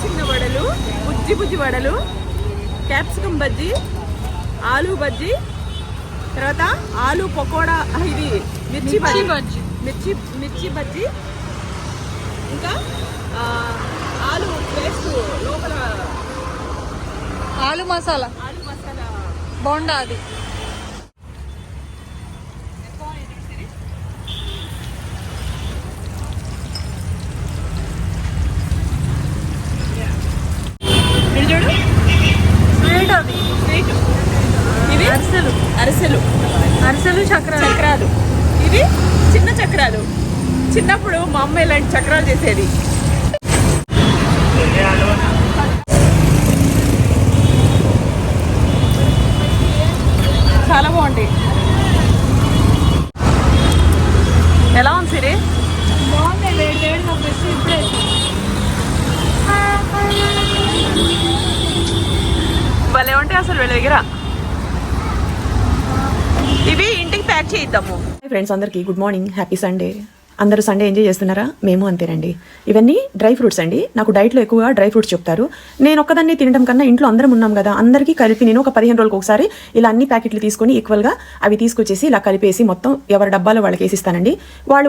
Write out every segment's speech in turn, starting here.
చిన్న వడలు, బుజ్జి బుజ్జి వడలు, క్యాప్సికమ్ బజ్జీ, ఆలూ బజ్జీ, తర్వాత ఆలూ పకోడా, ఇది మిర్చి బజ్జీ, మిర్చి బజ్జీ, ఇంకా ఆలూ పేస్ట్ లోపల ఆలు మసాలా బోండా అది. చూడు స్వీట్ అది. ఇవి అరిసెలు చక్రాలు. ఇవి చిన్న చక్రాలు. చిన్నప్పుడు మా అమ్మ ఇలాంటి చక్రాలు చేసేది. చాలా బాగుంటాయి. ఎలా ఉంది సిరి? బాగుంది. వేడిగా ఫ్రెష్ ఇప్పుడే. భలే ఉంటాయి అసలు వీళ్ళ దగ్గర. ఇవి ఇంటికి ప్యాక్ చేయిద్దాము. ఫ్రెండ్స్ అందరికీ గుడ్ మార్నింగ్, హ్యాపీ సండే. అందరూ సండే ఎంజాయ్ చేస్తున్నారా? మేము అంతేనండి. ఇవన్నీ డ్రై ఫ్రూట్స్ అండి. నాకు డైట్లో ఎక్కువగా డ్రై ఫ్రూట్స్ చెప్తారు. నేను ఒక్కదాన్ని తినడం కన్నా ఇంట్లో అందరం ఉన్నాం కదా, అందరికీ కలిపి నేను ఒక 15 రోజులకు ఒకసారి ఇలా అన్ని ప్యాకెట్లు తీసుకొని ఈక్వల్గా అవి తీసుకొచ్చేసి ఇలా కలిపేసి మొత్తం ఎవరి డబ్బాలో వాళ్ళకి వేసిస్తానండి.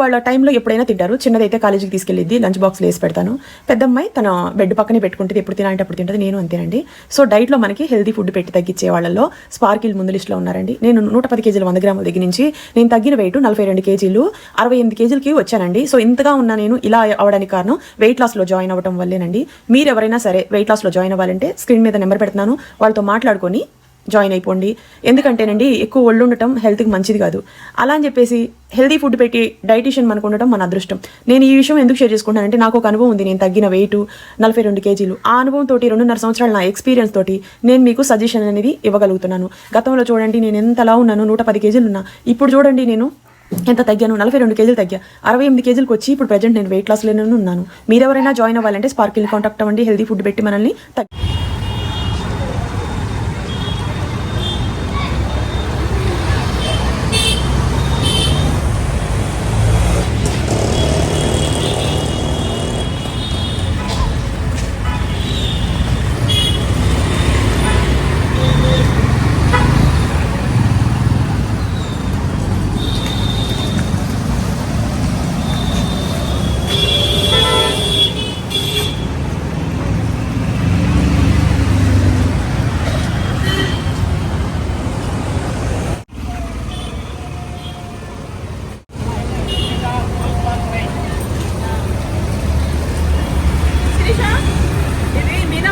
వాళ్ళ టైంలో ఎప్పుడైనా తింటారు. చిన్నదైతే కాలేజీకి తీసుకెళ్ళిద్ది, లంచ్ బాక్స్లో వేసి పెడతాను. పెద్దమ్మాయి తన బెడ్ పక్కనే పెట్టుకుంటుంది, ఎప్పుడు తినాలంటే అప్పుడు తింటుంది. నేను అంతేనండి. సో డైట్లో మనకి హెల్తీ ఫుడ్ పెట్టి తగ్గించే వాళ్ళలో స్పార్కిల్ ముందు లిస్ట్లో ఉన్నారండి. నేను 110 కేజీలు 100 గ్రాముల దగ్గర నుంచి నేను తగ్గిన వెయిట్ 42 కేజీలు 68 కేజీలకి వచ్చానండి. సో ఇంతగా ఉన్నా నేను ఇలా అవడానికి కారణం వెయిట్ లాస్లో జాయిన్ అవ్వడం వల్లేనండి. మీరు ఎవరైనా సరే వెయిట్ లాస్లో జాయిన్ అవ్వాలంటే స్క్రీన్ మీద నెంబర్ పెడుతున్నాను, వాళ్ళతో మాట్లాడుకొని జాయిన్ అయిపోండి. ఎందుకంటేనండి ఎక్కువ ఒళ్ళు ఉండటం హెల్త్కి మంచిది కాదు. అలా అని చెప్పేసి హెల్తీ ఫుడ్ పెట్టి డైటీషియన్ మనకు ఉండటం మన అదృష్టం. నేను ఈ విషయం ఎందుకు షేర్ చేసుకుంటానంటే నాకు ఒక అనుభవం ఉంది. నేను తగ్గిన వెయిట్ 42 కేజీలు. ఆ అనుభవంతో 2.5 సంవత్సరాల నా ఎక్స్పీరియన్స్ తోటి నేను మీకు సజెషన్ అనేది ఇవ్వగలుగుతున్నాను. గతంలో చూడండి నేను ఎంతలా ఉన్నాను, 110 కేజీలు ఉన్నా. ఇప్పుడు చూడండి నేను ఎంత తగ్గాను, 42 కేజీలు తగ్గా. 68 కేజీలకు వచ్చి ఇప్పుడు ప్రజెంట్ నేను వెయిట్ లాస్లోనే ఉన్నాను. మీరెవరైనా జాయిన్ అవ్వాలంటే స్పార్కిల్ని కాంటాక్ట్ అవ్వండి. హెల్తీ ఫుడ్ పెట్టి మనల్ని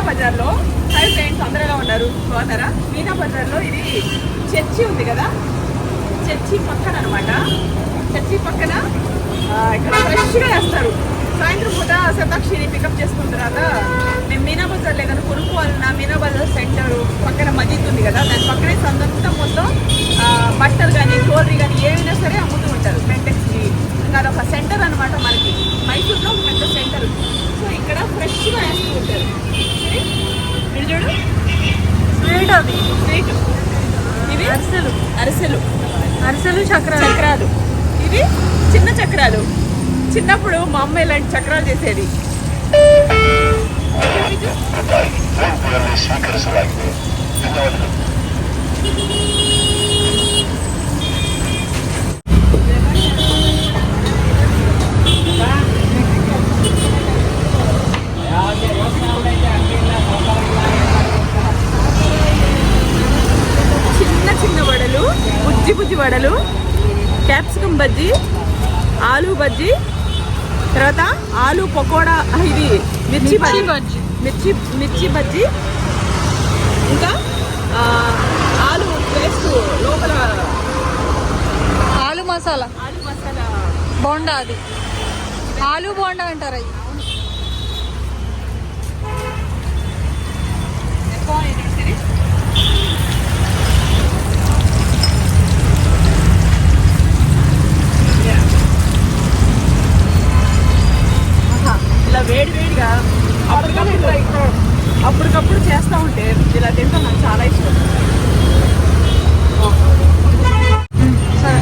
బజార్లో. హై ఫ్రెండ్స్, అందరూ ఎలా ఉన్నారు? బాగున్నారా? మీనా బజార్లో ఇది చర్చి ఉంది కదా, చర్చి పక్కన అనమాట. చర్చి పక్కన ఇక్కడ ఫ్రెష్గా వేస్తారు. సాయంత్రం పూట శతాక్షిని పికప్ చేసుకున్న తర్వాత మేము మీనా బజార్లో ఏదైనా కొనుక్కోవాలన్నా మీనా బజార్ సెంటర్ పక్కన మజీద్ ఉంది కదా, దాని పక్కనే సందంతా మొత్తం బట్టలు కానీ జ్యువెలరీ కానీ ఏమైనా సరే అమ్ముతూ ఉంటారు. పెంటెక్స్కి ఇంకా అదొక సెంటర్ అనమాట. మనకి మైసూర్లో ఒక పెద్ద సెంటర్. సో ఇక్కడ ఫ్రెష్గా వేస్తూ ఉంటారు. ఇది చూడు స్వీట్ అది. ఇవి అరిసెలు చక్రాలు. ఇవి చిన్న చక్రాలు. చిన్నప్పుడు మా అమ్మ ఇలాంటి చక్రాలు చేసేది. చిన్న వడలు, బుజ్జి వడలు, క్యాప్సికమ్ బజ్జీ, ఆలూ బజ్జీ, తర్వాత ఆలూ పకోడా, ఇది మిర్చి బజ్జీ, ఇంకా ఆలూ పేస్ట్ లోపల ఆలు మసాలా బోండా అది. ఆలూ బోండా అంటారు అవి. ఇలా వేడిగా అప్పటికప్పుడు చేస్తూ ఉంటే ఇలా తింటాం. నాకు చాలా ఇష్టం. సరే.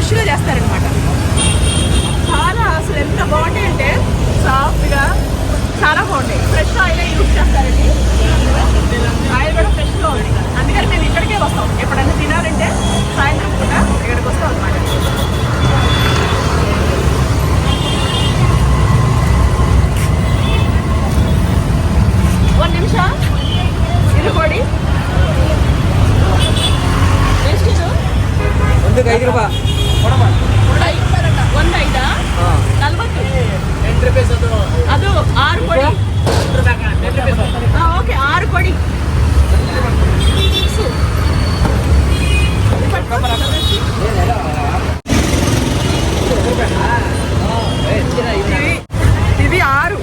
ఫ్రెష్గా చేస్తారనమాట. చాలా అసలు ఎంత బాగుంటాయి అంటే సాఫ్ట్గా చాలా బాగుంటాయి. ఫ్రెష్ ఆయిల్ యూజ్ చేస్తారండి. ఆయిల్ కూడా ఫ్రెష్గా ఉంది. అందుకని మేము ఇక్కడికే వస్తాం. ఎప్పుడైనా తినాలంటే సాయంత్రం పూట ఇక్కడికి వస్తాం అనమాట. ಒಂದು ನಿಮಿಷ ಇದು ಕೊಡಿ. ಎಷ್ಟಿದು? ಒಂದು 5 ರೂಪಾಯಿ ಒಂದು 5 40 ಅದು 6 ಕೊಡಿ. ಓಕೆ 6 ಕೊಡಿ. ఇవి 6,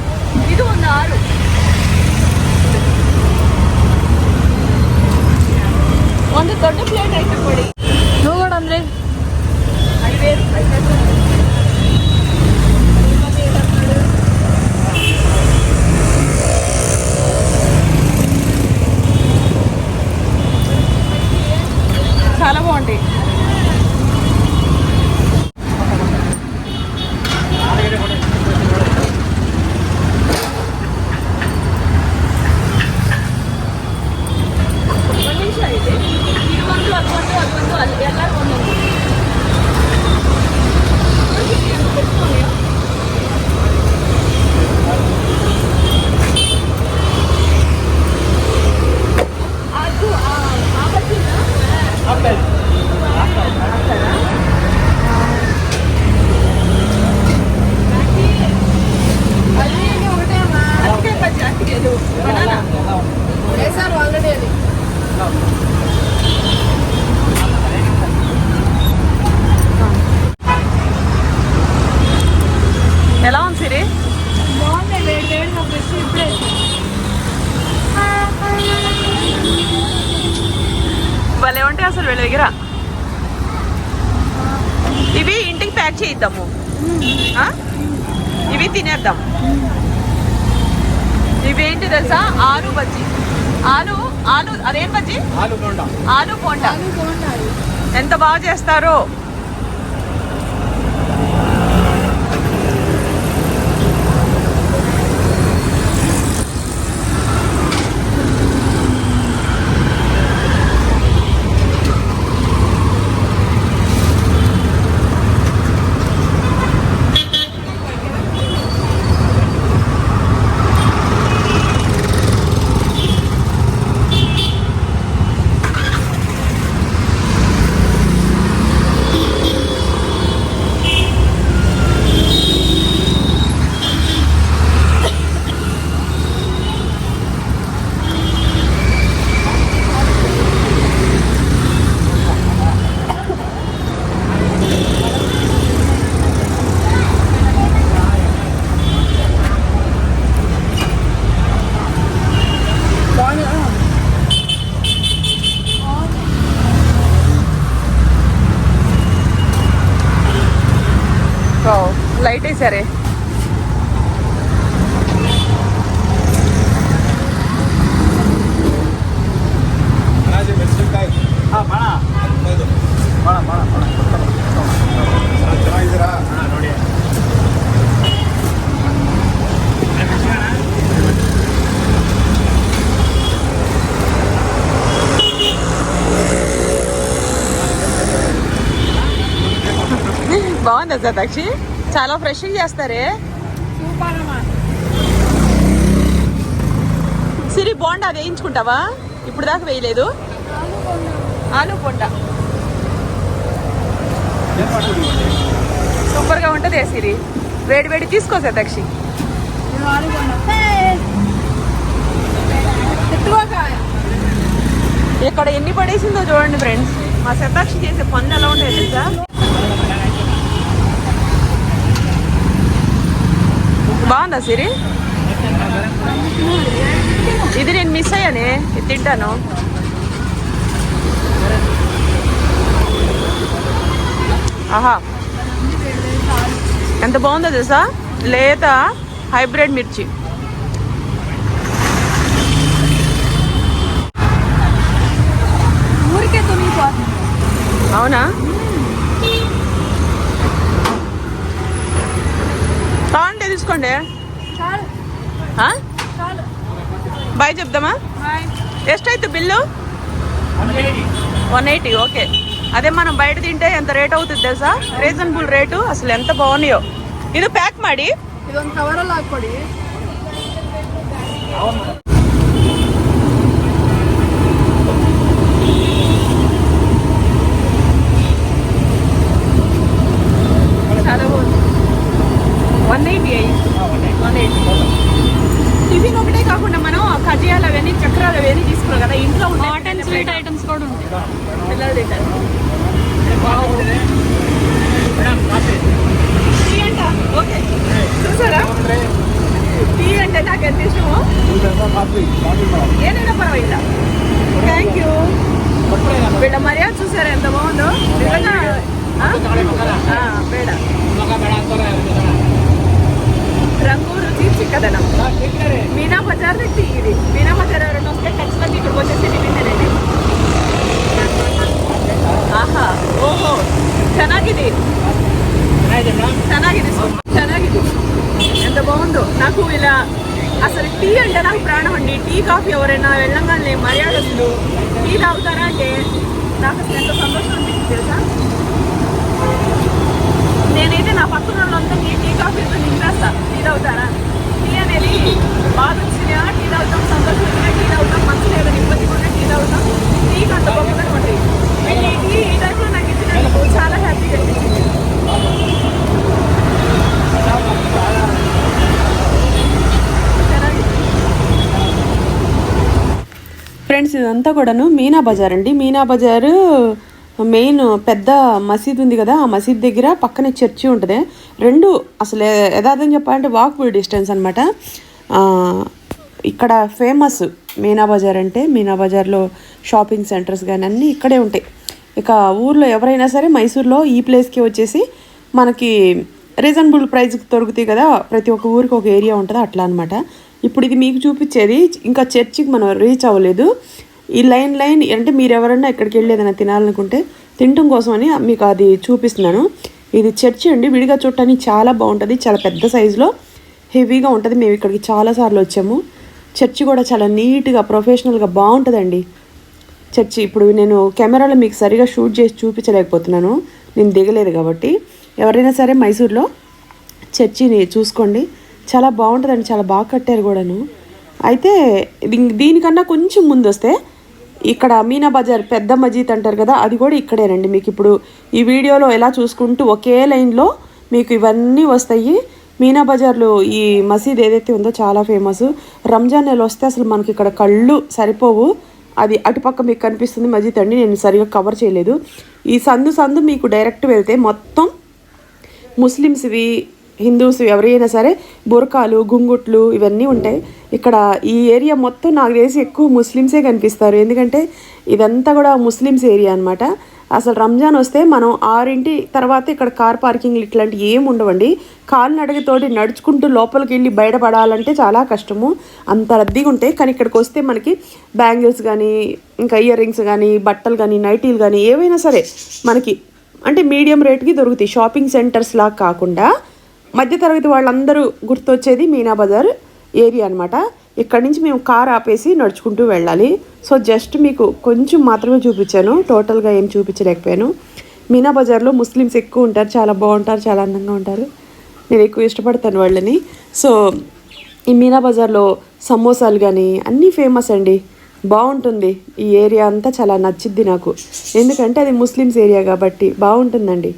ఇది ಒಂದು 6. ಒಂದು ದೊಡ್ಡ ಪ್ಲೇಟ್ ಐತೆ ಕೊಡಿ. నువ్వు కూడా ಅಂದ್ರೆ 5,000. చాలా బాగుంటాయి. ಒಂದು ನಿಮಿಷ ಇದೆ. ಇದು ಒಂದು ಅದೊಂದು ಅಲ್ಲಿ ಎಲ್ಲರೂ ಒಂದೊಂದು. ಅದು ಆ ಬಜ್ಜಿನ అరటికాయ బజ్జి, అరటికాయలు బనానా వేసారు ఆల్రెడీ. అది ఎలా ఉంది సిరి? బాగున్నాయి, వేడి వేడిగా ఫ్రెష్ ఇప్పుడే. భలే ఉంటాయి అసలు వీళ్ళ దగ్గర. ఇవి ఇంటికి ప్యాక్ చేయిద్దాము. ఆ? ఇవి తినేద్దాం. ఇవేంటి తెలుసా? ఆలు బజ్జీ. ఆలు అదేం బజ్జీ? ఆలు బోండా. బాగున్నాయి. ఎంత బాగా చేస్తారో. లైట్ వేసారే. బాగుందా సతాక్షి? చాలా ఫ్రెష్గా చేస్తారే. సూపర్ అమ్మా. సిరి బోండా అది వేయించుకుంటావా? ఇప్పుడు దాకా వేయలేదు. ఆలు బోండా సూపర్గా ఉంటుంది. సిరి వేడి వేడి తీసుకో సతాక్షి. ఇక్కడ ఎన్ని పడేసిందో చూడండి ఫ్రెండ్స్. మా సతాక్షి చేసే పనులు ఎలా ఉంటాయి తెలుసా? బాగుందా సిరి? ఇది నేను మిస్ అయ్యానే, ఇది తింటాను. ఆహా ఎంత బాగుందో తెలుసా? లేత హైబ్రిడ్ మిర్చి. ఊరికే తునిగిపోతుంది. అవునా? ಬಾಯ್ చెప్దామా ఎಷ್ಟైతే బిల్లు 180 ఓకే. అదే మనం బయట తింటే ఎంత రేట్ అవుతుంది తెలుసా? రీజనబుల్ రేటు, అసలు ఎంత బాగున్నాయో. ಇದು ಪ್ಯಾಕ್ ಮಾಡಿ, ಇದೊಂದು ಕವರಲ್ಲಿ ಹಾಕೊಡಿ. చాలా బాగుంది. 180 టిఫిన్ ఒకటే కాకుండా మనం కజ్జియాలు అవన్నీ చక్రాలు అవన్నీ తీసుకోవాలి కదా ఇంట్లో. హాట్ అండ్ స్వీట్ ఐటమ్స్ కూడా ఉంటాయి. పిల్లలు తింటారు. టీ అంట ఓకే. చూసారా టీ అంటే నాకు ఎంత ఇష్టమో. ఏదైనా పర్వాలేదు. Thank you. వీళ్ళ మర్యాద చూసారా ఎంత బాగుందో నిజంగా. పేడ రంగు రుచి చిక్కదనం. మీనా బజార్ టీ ఇది. మీనా బజార్ ఎవరైనా వస్తే ఖచ్చితంగా ఇక్కడికి వచ్చేసి టిఫిన్ తినండి. ಆಹಾ ಓಹೋ ಚೆನ್ನಾಗಿದೆ ಚೆನ್ನಾಗಿದೆ ఎంత బాగుందో. నాకు ఇలా అసలు టీ అంటే నాకు ప్రాణం అండి. టీ కాఫీ ఎవరైనా వెళ్ళంగానే మర్యాదలు టీ తాగుతారా అంటే నాకు అసలు ఎంత సంతోషం అనిపించింది తెలుసా. నేనైతే నా పక్కన వాళ్ళంతా టీ కాఫీతో నింపేస్తా. టీ తాగుతారా? టీ అనేది బాధ వచ్చినా టీ తాగుతాం, సంతోషం వచ్చినా టీ తాగుతాం, మంచి లేదని ఇబ్బంది కూడా టీ తాగుతాం. టీకి అంత గొప్పగా ఉంటుంది. ఈ టైంలో నాకు ఇచ్చినందుకు చాలా హ్యాపీగా అనిపించింది. ఫ్రెండ్స్ ఇదంతా కూడాను మీనా బజార్ అండి. మీనా బజారు మెయిన్ పెద్ద మసీద్ ఉంది కదా, ఆ మసీద్ దగ్గర పక్కనే చర్చి ఉంటుంది. రెండు అసలు యథార్థం చెప్పాలంటే వాకబుల్ డిస్టెన్స్ అనమాట. ఇక్కడ ఫేమస్ మీనా బజార్ అంటే. మీనా బజార్లో షాపింగ్ సెంటర్స్ కానీ అన్నీ ఇక్కడే ఉంటాయి. ఇక ఊర్లో ఎవరైనా సరే మైసూర్లో ఈ ప్లేస్కి వచ్చేసి మనకి రీజనబుల్ ప్రైస్కి దొరుకుతాయి కదా. ప్రతి ఒక్క ఊరికి ఒక ఏరియా ఉంటుంది అట్లా అనమాట. ఇప్పుడు ఇది మీకు చూపించేది ఇంకా చర్చికి మనం రీచ్ అవ్వలేదు. ఈ లైన్ అంటే మీరు ఎవరైనా ఎక్కడికి వెళ్ళి ఏదైనా తినాలనుకుంటే తినటం కోసం అని మీకు అది చూపిస్తున్నాను. ఇది చర్చి అండి. విడిగా చూడటానికి చాలా బాగుంటుంది. చాలా పెద్ద సైజులో హెవీగా ఉంటుంది. మేము ఇక్కడికి చాలాసార్లు వచ్చాము. చర్చి కూడా చాలా నీట్గా ప్రొఫెషనల్గా బాగుంటుందండి చర్చి. ఇప్పుడు నేను కెమెరాలో మీకు సరిగా షూట్ చేసి చూపించలేకపోతున్నాను, నేను దిగలేదు కాబట్టి. ఎవరైనా సరే మైసూర్లో చర్చిని చూసుకోండి, చాలా బాగుంటుందండి. చాలా బాగా కట్టారు కూడాను. అయితే దీనికన్నా కొంచెం ముందు వస్తే ఇక్కడ మీనా బజార్ పెద్ద మజీద్ అంటారు కదా, అది కూడా ఇక్కడేనండి. మీకు ఇప్పుడు ఈ వీడియోలో ఎలా చూసుకుంటూ ఒకే లైన్లో మీకు ఇవన్నీ వస్తాయి. మీనా బజార్లో ఈ మసీద్ ఏదైతే ఉందో చాలా ఫేమస్. రంజాన్ నెల వస్తే అసలు మనకి ఇక్కడ కళ్ళు సరిపోవు. అది అటుపక్క మీకు కనిపిస్తుంది మజీద్ అండి. నేను సరిగా కవర్ చేయలేదు. ఈ సందు మీకు డైరెక్ట్ వెళ్తే మొత్తం ముస్లిమ్స్వి, హిందూస్ ఎవరైనా సరే బుర్కాలు, గుంగుట్లు ఇవన్నీ ఉంటాయి. ఇక్కడ ఈ ఏరియా మొత్తం నాకు తెలిసి ఎక్కువ ముస్లిమ్సే కనిపిస్తారు. ఎందుకంటే ఇదంతా కూడా ముస్లిమ్స్ ఏరియా అనమాట. అసలు రంజాన్ వస్తే మనం 6 తర్వాత ఇక్కడ కార్ పార్కింగ్లు ఇట్లాంటివి ఏమి ఉండవండి. కాలినడకతోటి నడుచుకుంటూ లోపలికి వెళ్ళి బయటపడాలంటే చాలా కష్టము, అంత రద్దీగా ఉంటాయి. కానీ ఇక్కడికి వస్తే మనకి బ్యాంగిల్స్ కానీ, ఇంకా ఇయర్ రింగ్స్ కానీ, బట్టలు కానీ, నైటీలు కానీ ఏవైనా సరే మనకి అంటే మీడియం రేట్కి దొరుకుతాయి. షాపింగ్ సెంటర్స్ లాగా కాకుండా మధ్యతరగతి వాళ్ళందరూ గుర్తొచ్చేది మీనా బజార్ ఏరియా అనమాట. ఇక్కడి నుంచి మేము కార్ ఆపేసి నడుచుకుంటూ వెళ్ళాలి. సో జస్ట్ మీకు కొంచెం మాత్రమే చూపించాను, టోటల్గా ఏం చూపించలేకపోయాను. మీనా బజార్లో ముస్లిమ్స్ ఎక్కువ ఉంటారు, చాలా బాగుంటారు, చాలా అందంగా ఉంటారు. నేను ఎక్కువ ఇష్టపడతాను వాళ్ళని. సో ఈ మీనా బజార్లో సమోసాలు కానీ అన్నీ ఫేమస్ అండి. బాగుంటుంది. ఈ ఏరియా అంతా చాలా నచ్చిద్ది నాకు, ఎందుకంటే అది ముస్లిమ్స్ ఏరియా కాబట్టి బాగుంటుందండి.